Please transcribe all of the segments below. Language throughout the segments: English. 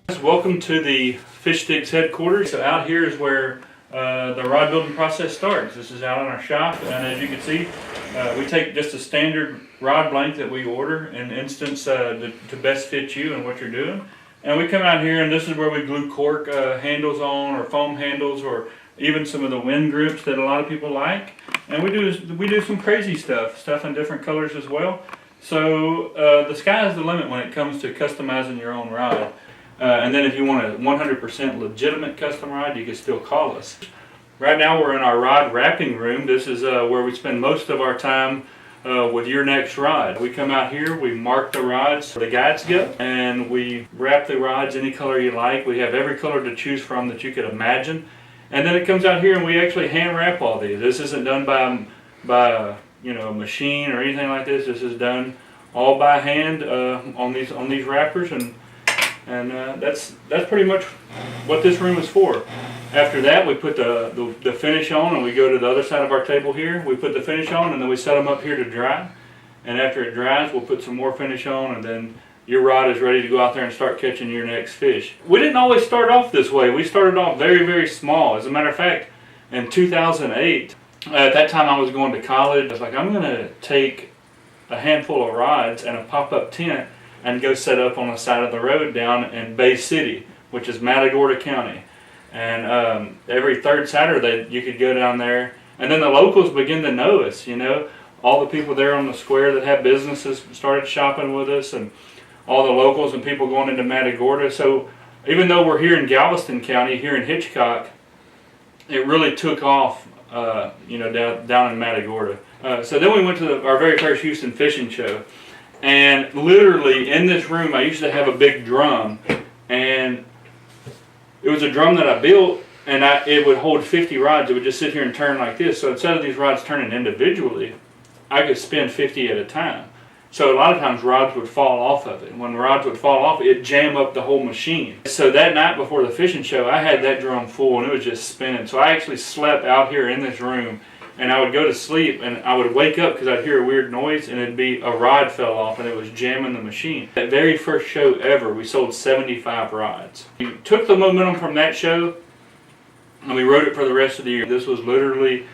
Welcome to the FishStix headquarters. So out here is where the rod building process starts. This is out in our shop, and as you can see, we take just a standard rod blank that we order in instance to best fit you and what you're doing. And we come out here, and this is where we glue cork handles on, or foam handles, or even some of the wind grips that a lot of people like. And we do some crazy stuff in different colors as well. So the sky is the limit when it comes to customizing your own rod. And then if you want a 100% legitimate custom rod, you can still call us. Right now we're in our rod wrapping room. This is where we spend most of our time with your next rod. We come out here, we mark the rods where the guides go, and we wrap the rods any color you like. We have every color to choose from that you could imagine. And then it comes out here and we actually hand wrap all these. This isn't done by a machine or anything like this. This is done all by hand on these wrappers, and that's pretty much what this room is for. After that, we put the finish on, and we go to the other side of our table here. We put the finish on, and then we set them up here to dry. And after it dries, we'll put some more finish on, and then your rod is ready to go out there and start catching your next fish. We didn't always start off this way. We started off very, very small. As a matter of fact, in 2008, at that time I was going to college. I was like, I'm going to take a handful of rods and a pop-up tent and go set up on the side of the road down in Bay City, which is Matagorda County. And every third Saturday you could go down there, and then the locals begin to know us. All the people there on the square that have businesses started shopping with us, and all the locals and people going into Matagorda. So even though we're here in Galveston County, here in Hitchcock, it really took off down in Matagorda. So then we went to our very first Houston fishing show. And literally in this room, I used to have a big drum, and it was a drum that I built, and it would hold 50 rods. It would just sit here and turn like this. So instead of these rods turning individually, I could spin 50 at a time. So a lot of times rods would fall off of it. And when the rods would fall off, it'd jam up the whole machine. So that night before the fishing show, I had that drum full, and it was just spinning. So I actually slept out here in this room, and I would go to sleep, and I would wake up because I'd hear a weird noise, and it'd be a rod fell off, and it was jamming the machine. That very first show ever, we sold 75 rods. We took the momentum from that show, and we rode it for the rest of the year. This was literally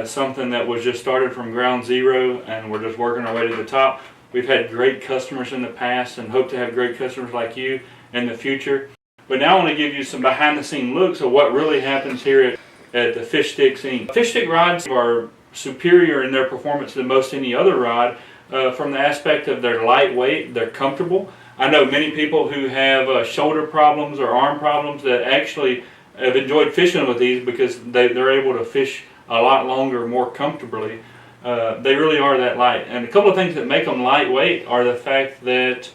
something that was just started from ground zero, and we're just working our way to the top. We've had great customers in the past and hope to have great customers like you in the future. But now I want to give you some behind-the-scenes looks of what really happens here at the FishStix Inc. FishStix rods are superior in their performance than most any other rod from the aspect of their lightweight, they're comfortable. I know many people who have shoulder problems or arm problems that actually have enjoyed fishing with these because they're able to fish a lot longer, more comfortably. They really are that light. And a couple of things that make them lightweight are the fact that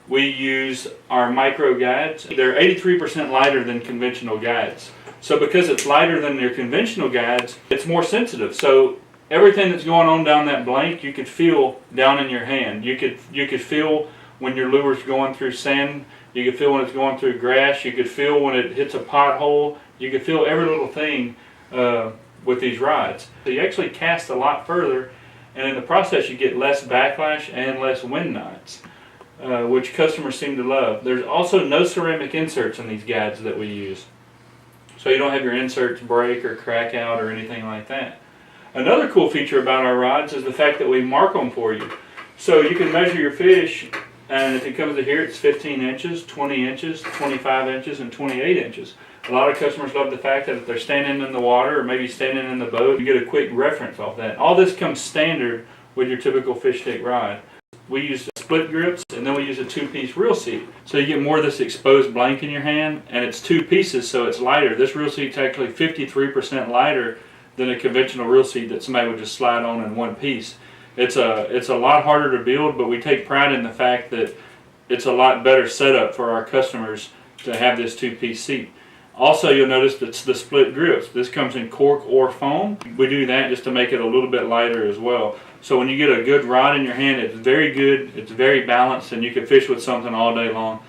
we use our micro guides. They're 83% lighter than conventional guides. So because it's lighter than your conventional guides, it's more sensitive. So everything that's going on down that blank, you could feel down in your hand. You could feel when your lure's going through sand. You could feel when it's going through grass. You could feel when it hits a pothole. You could feel every little thing with these rods. So you actually cast a lot further, and in the process you get less backlash and less wind knots, which customers seem to love. There's also no ceramic inserts in these guides that we use, so you don't have your inserts break or crack out or anything like that. Another cool feature about our rods is the fact that we mark them for you. So you can measure your fish, and if it comes to here, it's 15 inches, 20 inches, 25 inches, and 28 inches. A lot of customers love the fact that if they're standing in the water or maybe standing in the boat, you get a quick reference off that. All this comes standard with your typical FishStix rod. We use split grips, and then we use a two-piece reel seat. So you get more of this exposed blank in your hand, and it's two pieces, so it's lighter. This reel seat's actually 53% lighter than a conventional reel seat that somebody would just slide on in one piece. It's a lot harder to build, but we take pride in the fact that it's a lot better setup for our customers to have this two-piece seat. Also, you'll notice that's the split grips. This comes in cork or foam. We do that just to make it a little bit lighter as well. So when you get a good rod in your hand, it's very good, it's very balanced, and you can fish with something all day long.